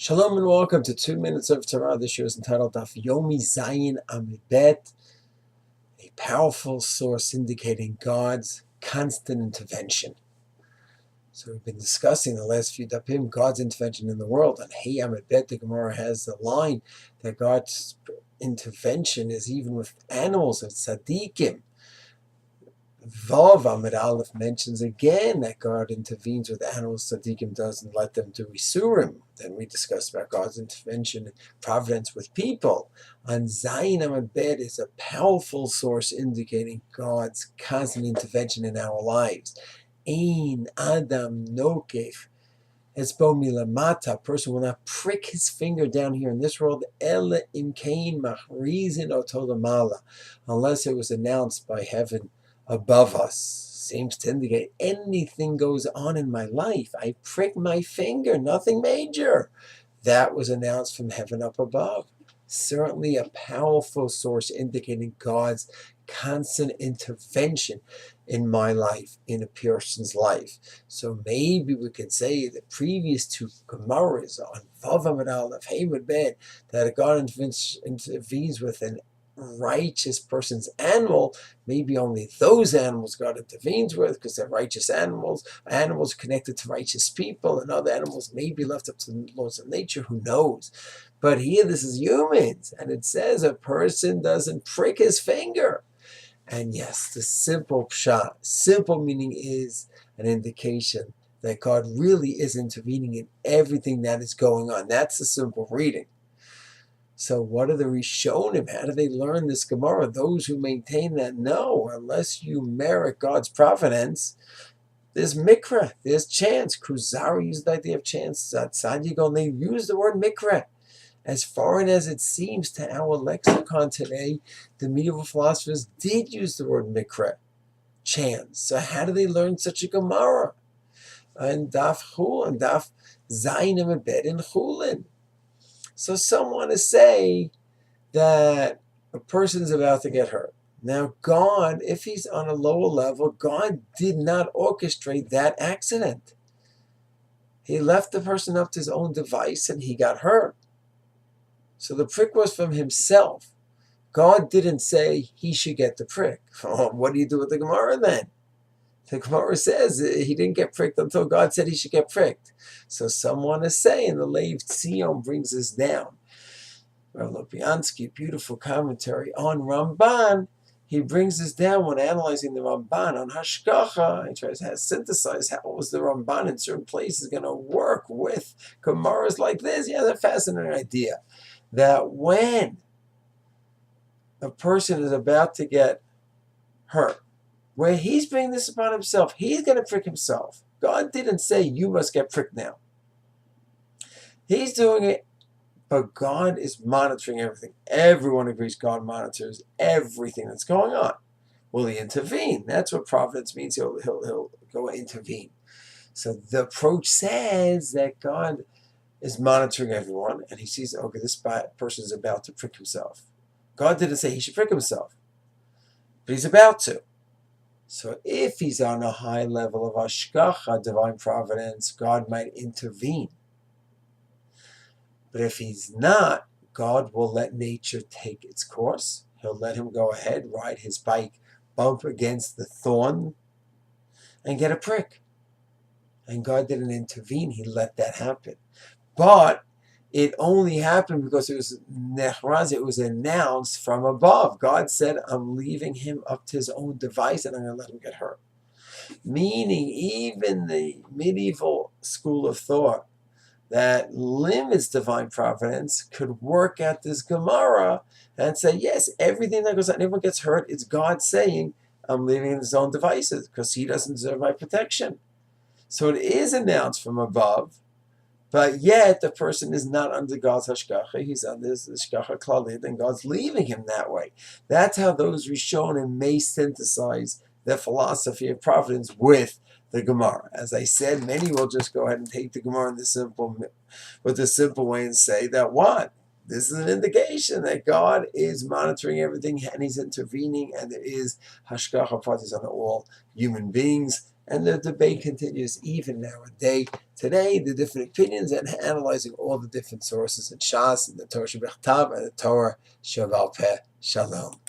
Shalom and welcome to 2 Minutes of Torah. This year is entitled Daf Yomi-Chulin, a powerful source indicating God's constant intervention. So we've been discussing the last few dapim God's intervention in the world. And Hey Amid Bet, the Gemara has the line that God's intervention is even with animals of tzaddikim. Vav Amid Aleph mentions again that God intervenes with animals. Tzaddikim doesn't let them do Isurim. Then we discussed about God's intervention and providence with people. On Zayin Amid Bet is a powerful source indicating God's constant intervention in our lives. Ein Adam Nokef Esbo Milamata, a person will not prick his finger down here in this world, Ele Imkain Machrizin Otolamala, unless it was announced by heaven above us. Seems to indicate anything goes on in my life. I prick my finger, nothing major. That was announced from heaven up above. Certainly a powerful source indicating God's constant intervention in my life, in a person's life. So maybe we could say the previous two Gemaras on Vav Amid Aleph, Hey Amid Bet, that God intervenes with an righteous person's animal, maybe only those animals God intervenes with because they're righteous animals connected to righteous people, and other animals may be left up to the laws of nature, who knows. But here this is humans, and it says a person doesn't prick his finger. And yes, the simple pshat, simple meaning is an indication that God really is intervening in everything that is going on. That's the simple reading. So what are the Rishonim? How do they learn this Gemara? Those who maintain that no, unless you merit God's providence, there's mikra, there's chance. Kuzari used the idea of chance. Tzaddik, they use the word mikra. As foreign as it seems to our lexicon today, the medieval philosophers did use the word mikra, chance. So how do they learn such a Gemara? And Daf Zayin Amid Bet in Chulin. So some want to say that a person is about to get hurt. Now God, if he's on a lower level, God did not orchestrate that accident. He left the person up to his own device and he got hurt. So the prick was from himself. God didn't say he should get the prick. Oh, what do you do with the Gemara then? The Gemara says he didn't get pricked until God said he should get pricked. So some want to say, and the Lev Tzion brings us down. Rav Lopiansky, beautiful commentary on Ramban. He brings us down when analyzing the Ramban on Hashgacha. He tries to synthesize how was the Ramban in certain places going to work with Gemaras like this. He has a fascinating idea that when a person is about to get hurt, where he's bringing this upon himself, he's going to prick himself. God didn't say you must get pricked now. He's doing it, but God is monitoring everything. Everyone agrees God monitors everything that's going on. Will he intervene? That's what providence means. He'll go intervene. So the approach says that God is monitoring everyone, and he sees, okay, this person is about to prick himself. God didn't say he should prick himself, but he's about to. So if he's on a high level of hashgacha, divine providence, God might intervene. But if he's not, God will let nature take its course. He'll let him go ahead, ride his bike, bump against the thorn, and get a prick. And God didn't intervene. He let that happen. But it only happened because it was nechraz, it was announced from above. God said, I'm leaving him up to his own device and I'm going to let him get hurt. Meaning even the medieval school of thought that limits divine providence could work at this Gemara and say, yes, everything that goes on, everyone gets hurt, it's God saying, I'm leaving him his own devices because he doesn't deserve my protection. So it is announced from above, but yet the person is not under God's hashgacha. He's under this hashgacha klalid, and God's leaving him that way. That's how those Rishonim may synthesize their philosophy of providence with the Gemara. As I said, many will just go ahead and take the Gemara in the simple way and say that what? This is an indication that God is monitoring everything and he's intervening, and there is hashgacha parties on all human beings. And the debate continues even nowadays. Today, the different opinions and analyzing all the different sources in Shas, and the Torah Shebechtav, and the Torah Sheval Peh. Shalom.